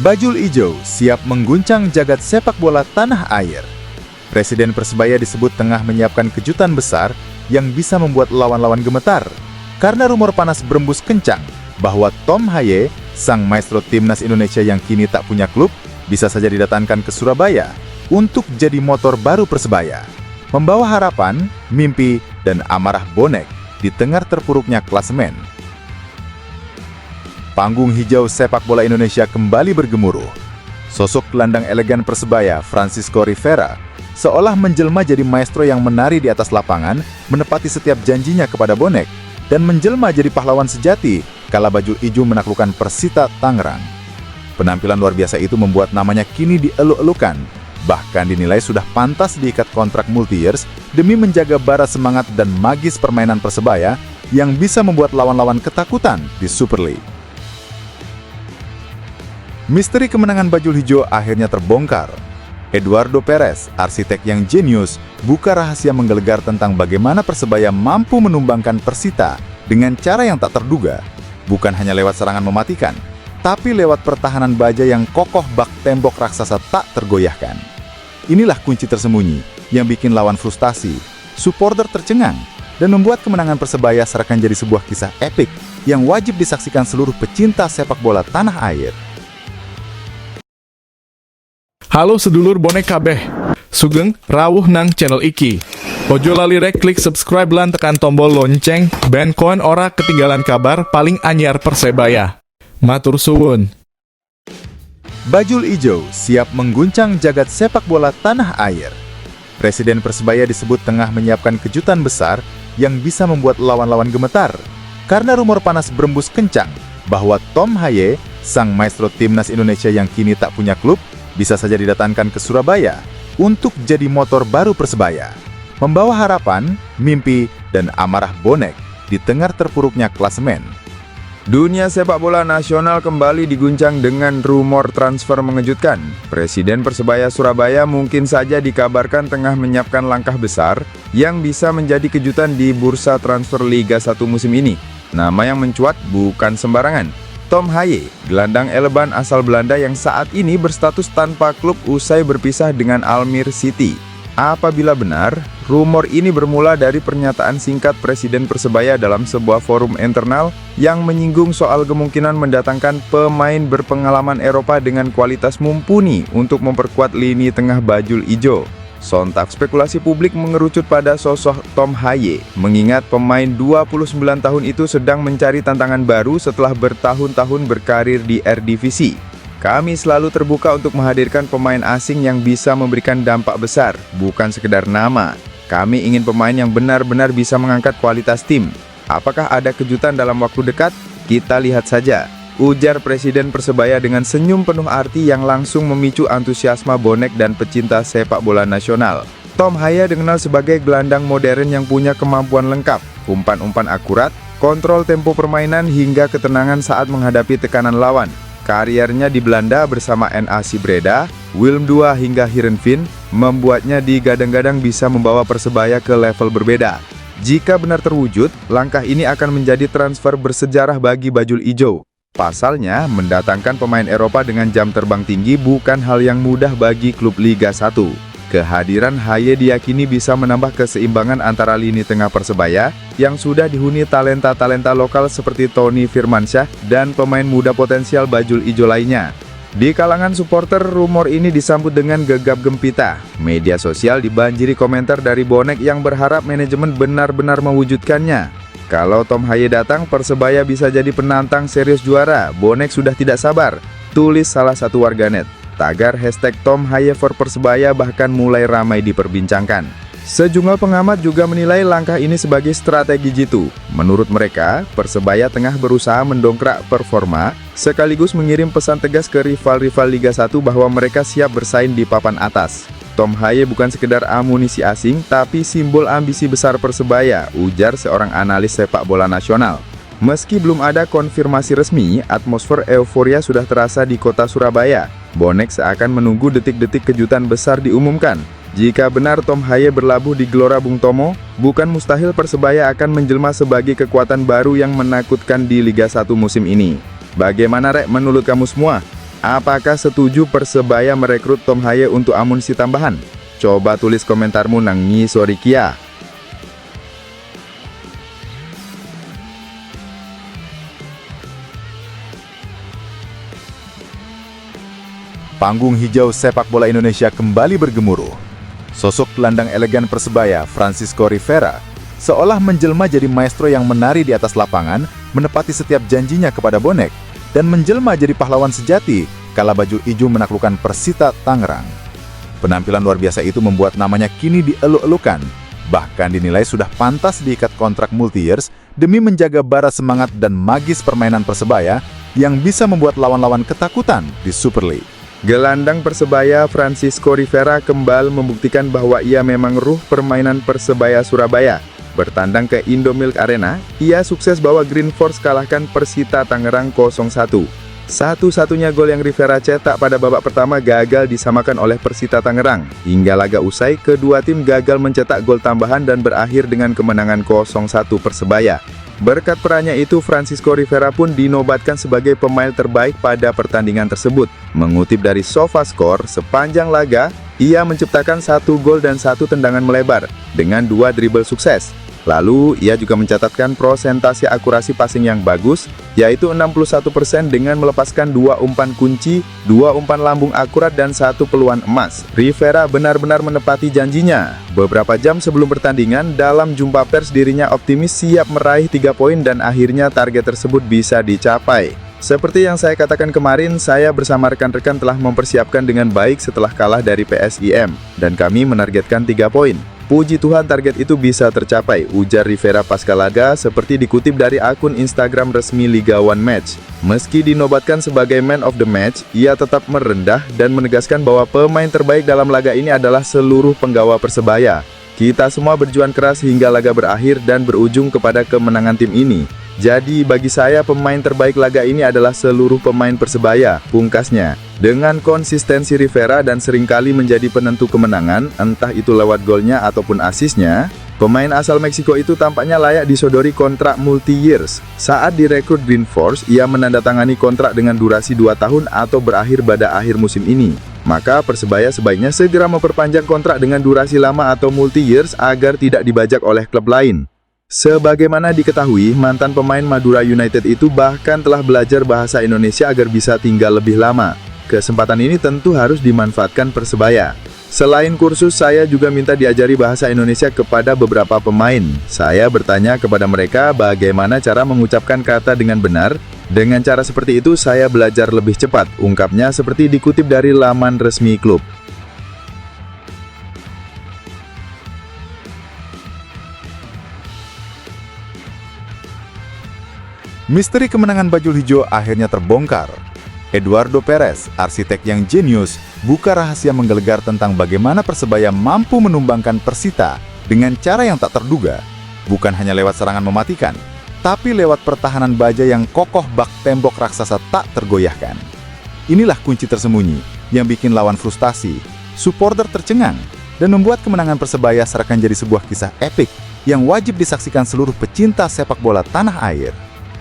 Bajul Ijo siap mengguncang jagat sepak bola tanah air. Presiden Persebaya disebut tengah menyiapkan kejutan besar yang bisa membuat lawan-lawan gemetar. Karena rumor panas berembus kencang bahwa Tom Haye, sang maestro timnas Indonesia yang kini tak punya klub, bisa saja didatangkan ke Surabaya untuk jadi motor baru Persebaya. Membawa harapan, mimpi, dan amarah bonek di tengah terpuruknya klasemen. Panggung hijau sepak bola Indonesia kembali bergemuruh. Sosok gelandang elegan Persebaya, Francisco Rivera, seolah menjelma jadi maestro yang menari di atas lapangan, menepati setiap janjinya kepada bonek, dan menjelma jadi pahlawan sejati kala Bajul Ijo menaklukkan Persita Tangerang. Penampilan luar biasa itu membuat namanya kini dieluk-elukan, bahkan dinilai sudah pantas diikat kontrak multi-years demi menjaga bara semangat dan magis permainan Persebaya yang bisa membuat lawan-lawan ketakutan di Super League. Misteri kemenangan Bajul Ijo akhirnya terbongkar. Eduardo Perez, arsitek yang jenius, buka rahasia menggelegar tentang bagaimana Persebaya mampu menumbangkan Persita dengan cara yang tak terduga. Bukan hanya lewat serangan mematikan, tapi lewat pertahanan baja yang kokoh bak tembok raksasa tak tergoyahkan. Inilah kunci tersembunyi yang bikin lawan frustasi, supporter tercengang, dan membuat kemenangan Persebaya seakan jadi sebuah kisah epik yang wajib disaksikan seluruh pecinta sepak bola tanah air. Halo sedulur bonek kabeh, sugeng rawuh nang channel iki. Ojo lali rek klik subscribe lan tekan tombol lonceng, ben koen ora ketinggalan kabar paling anyar Persebaya. Matur suwun. Bajul Ijo siap mengguncang jagat sepak bola tanah air. Presiden Persebaya disebut tengah menyiapkan kejutan besar yang bisa membuat lawan-lawan gemetar. Karena rumor panas berembus kencang bahwa Tom Haye, sang maestro timnas Indonesia yang kini tak punya klub, bisa saja didatangkan ke Surabaya untuk jadi motor baru Persebaya. Membawa harapan, mimpi, dan amarah bonek di tengah terpuruknya klasemen. Dunia sepak bola nasional kembali diguncang dengan rumor transfer mengejutkan. Presiden Persebaya Surabaya mungkin saja dikabarkan tengah menyiapkan langkah besar yang bisa menjadi kejutan di bursa transfer Liga 1 musim ini. Nama yang mencuat bukan sembarangan. Tom Haye, gelandang eleban asal Belanda yang saat ini berstatus tanpa klub usai berpisah dengan Almere City. Apabila benar, rumor ini bermula dari pernyataan singkat Presiden Persebaya dalam sebuah forum internal yang menyinggung soal kemungkinan mendatangkan pemain berpengalaman Eropa dengan kualitas mumpuni untuk memperkuat lini tengah Bajul Ijo. Sontak spekulasi publik mengerucut pada sosok Tom Haye, mengingat pemain 29 tahun itu sedang mencari tantangan baru setelah bertahun-tahun berkarir di Eredivisie. Kami selalu terbuka untuk menghadirkan pemain asing yang bisa memberikan dampak besar, bukan sekedar nama. Kami ingin pemain yang benar-benar bisa mengangkat kualitas tim. Apakah ada kejutan dalam waktu dekat? Kita lihat saja, ujar Presiden Persebaya dengan senyum penuh arti yang langsung memicu antusiasme bonek dan pecinta sepak bola nasional. Tom Haye dikenal sebagai gelandang modern yang punya kemampuan lengkap, umpan-umpan akurat, kontrol tempo permainan hingga ketenangan saat menghadapi tekanan lawan. Kariernya di Belanda bersama NAC Breda, Willem II hingga Heerenveen membuatnya digadang-gadang bisa membawa Persebaya ke level berbeda. Jika benar terwujud, langkah ini akan menjadi transfer bersejarah bagi Bajul Ijo. Pasalnya, mendatangkan pemain Eropa dengan jam terbang tinggi bukan hal yang mudah bagi klub Liga 1. Kehadiran Haye diyakini bisa menambah keseimbangan antara lini tengah Persebaya yang sudah dihuni talenta-talenta lokal seperti Tony Firmansyah dan pemain muda potensial Bajul Ijo lainnya. Di kalangan supporter, rumor ini disambut dengan gegap gempita. Media sosial dibanjiri komentar dari bonek yang berharap manajemen benar-benar mewujudkannya. Kalau Tom Haye datang, Persebaya bisa jadi penantang serius juara. Bonek sudah tidak sabar, tulis salah satu warganet. Tagar hashtag Tom Haye for Persebaya bahkan mulai ramai diperbincangkan. Sejumlah pengamat juga menilai langkah ini sebagai strategi jitu. Menurut mereka, Persebaya tengah berusaha mendongkrak performa, sekaligus mengirim pesan tegas ke rival-rival Liga 1 bahwa mereka siap bersaing di papan atas. Tom Haye bukan sekedar amunisi asing, tapi simbol ambisi besar Persebaya, ujar seorang analis sepak bola nasional. Meski belum ada konfirmasi resmi, atmosfer euforia sudah terasa di kota Surabaya. Bonek seakan menunggu detik-detik kejutan besar diumumkan. Jika benar Tom Haye berlabuh di Gelora Bung Tomo, bukan mustahil Persebaya akan menjelma sebagai kekuatan baru yang menakutkan di Liga 1 musim ini. Bagaimana rek menurut kamu semua? Apakah setuju Persebaya merekrut Tom Haye untuk amunisi tambahan? Coba tulis komentarmu nang ngisori kia. Panggung hijau sepak bola Indonesia kembali bergemuruh. Sosok gelandang elegan Persebaya, Francisco Rivera, seolah menjelma jadi maestro yang menari di atas lapangan, menepati setiap janjinya kepada bonek, dan menjelma jadi pahlawan sejati kala baju hijau menaklukkan Persita Tangerang. Penampilan luar biasa itu membuat namanya kini dieluk-elukan, bahkan dinilai sudah pantas diikat kontrak multi-years demi menjaga bara semangat dan magis permainan Persebaya yang bisa membuat lawan-lawan ketakutan di Super League. Gelandang Persebaya Francisco Rivera kembali membuktikan bahwa ia memang ruh permainan Persebaya Surabaya. Bertandang ke Indomilk Arena, ia sukses bawa Green Force kalahkan Persita Tangerang 0-1. Satu-satunya gol yang Rivera cetak pada babak pertama gagal disamakan oleh Persita Tangerang. Hingga laga usai, kedua tim gagal mencetak gol tambahan dan berakhir dengan kemenangan 0-1 Persebaya. Berkat perannya itu, Francisco Rivera pun dinobatkan sebagai pemain terbaik pada pertandingan tersebut. Mengutip dari SofaScore, sepanjang laga, ia menciptakan 1 gol dan 1 tendangan melebar, dengan 2 dribble sukses. Lalu, ia juga mencatatkan prosentase akurasi passing yang bagus, yaitu 61% dengan melepaskan 2 umpan kunci, 2 umpan lambung akurat, dan 1 peluang emas. Rivera benar-benar menepati janjinya. Beberapa jam sebelum pertandingan, dalam jumpa pers dirinya optimis siap meraih 3 poin dan akhirnya target tersebut bisa dicapai. Seperti yang saya katakan kemarin, saya bersama rekan-rekan telah mempersiapkan dengan baik setelah kalah dari PSIM, dan kami menargetkan 3 poin. Puji Tuhan target itu bisa tercapai, ujar Rivera pasca laga seperti dikutip dari akun Instagram resmi Liga One Match. Meski dinobatkan sebagai man of the match, ia tetap merendah dan menegaskan bahwa pemain terbaik dalam laga ini adalah seluruh penggawa Persebaya. Kita semua berjuang keras hingga laga berakhir dan berujung kepada kemenangan tim ini. Jadi bagi saya pemain terbaik laga ini adalah seluruh pemain Persebaya, pungkasnya. Dengan konsistensi Rivera dan seringkali menjadi penentu kemenangan, entah itu lewat golnya ataupun asisnya, pemain asal Meksiko itu tampaknya layak disodori kontrak multi-years. Saat direkrut Green Force, ia menandatangani kontrak dengan durasi 2 tahun atau berakhir pada akhir musim ini. Maka Persebaya sebaiknya segera memperpanjang kontrak dengan durasi lama atau multi-years agar tidak dibajak oleh klub lain. Sebagaimana diketahui, mantan pemain Madura United itu bahkan telah belajar bahasa Indonesia agar bisa tinggal lebih lama. Kesempatan ini tentu harus dimanfaatkan Persebaya. Selain kursus, saya juga minta diajari bahasa Indonesia kepada beberapa pemain. Saya bertanya kepada mereka bagaimana cara mengucapkan kata dengan benar. Dengan cara seperti itu, saya belajar lebih cepat, ungkapnya seperti dikutip dari laman resmi klub. Misteri kemenangan bajul hijau akhirnya terbongkar. Eduardo Perez, arsitek yang jenius, buka rahasia menggelegar tentang bagaimana Persebaya mampu menumbangkan Persita dengan cara yang tak terduga. Bukan hanya lewat serangan mematikan, tapi lewat pertahanan baja yang kokoh bak tembok raksasa tak tergoyahkan. Inilah kunci tersembunyi yang bikin lawan frustasi, supporter tercengang, dan membuat kemenangan Persebaya seakan jadi sebuah kisah epik yang wajib disaksikan seluruh pecinta sepak bola tanah air.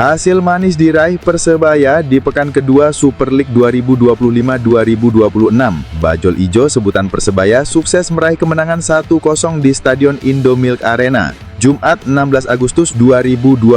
Hasil manis diraih Persebaya di pekan kedua Super League 2025-2026. Bajul Ijo sebutan Persebaya sukses meraih kemenangan 1-0 di Stadion Indomilk Arena, Jumat 16 Agustus 2025.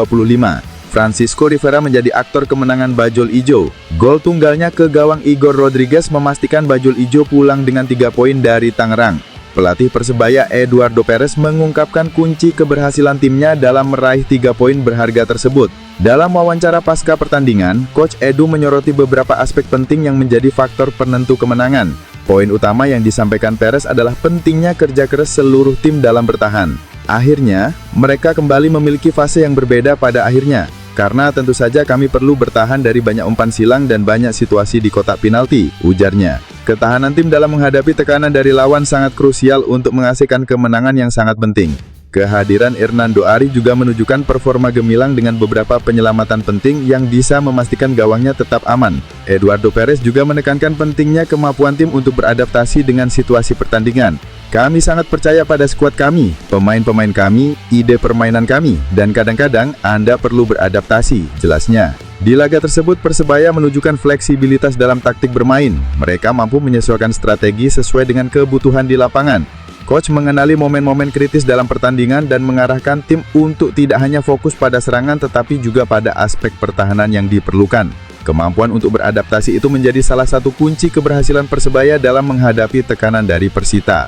Francisco Rivera menjadi aktor kemenangan Bajul Ijo. Gol tunggalnya ke gawang Igor Rodriguez memastikan Bajul Ijo pulang dengan 3 poin dari Tangerang. Pelatih Persebaya Eduardo Perez mengungkapkan kunci keberhasilan timnya dalam meraih 3 poin berharga tersebut. Dalam wawancara pasca pertandingan, Coach Edu menyoroti beberapa aspek penting yang menjadi faktor penentu kemenangan. Poin utama yang disampaikan Perez adalah pentingnya kerja keras seluruh tim dalam bertahan. Akhirnya, mereka kembali memiliki fase yang berbeda pada akhirnya. Karena tentu saja kami perlu bertahan dari banyak umpan silang dan banyak situasi di kotak penalti, ujarnya. Ketahanan tim dalam menghadapi tekanan dari lawan sangat krusial untuk menghasilkan kemenangan yang sangat penting. Kehadiran Hernando Ari juga menunjukkan performa gemilang dengan beberapa penyelamatan penting yang bisa memastikan gawangnya tetap aman. Eduardo Perez juga menekankan pentingnya kemampuan tim untuk beradaptasi dengan situasi pertandingan. Kami sangat percaya pada skuad kami, pemain-pemain kami, ide permainan kami, dan kadang-kadang Anda perlu beradaptasi, jelasnya. Di laga tersebut, Persebaya menunjukkan fleksibilitas dalam taktik bermain. Mereka mampu menyesuaikan strategi sesuai dengan kebutuhan di lapangan. Coach mengenali momen-momen kritis dalam pertandingan dan mengarahkan tim untuk tidak hanya fokus pada serangan tetapi juga pada aspek pertahanan yang diperlukan. Kemampuan untuk beradaptasi itu menjadi salah satu kunci keberhasilan Persebaya dalam menghadapi tekanan dari Persita.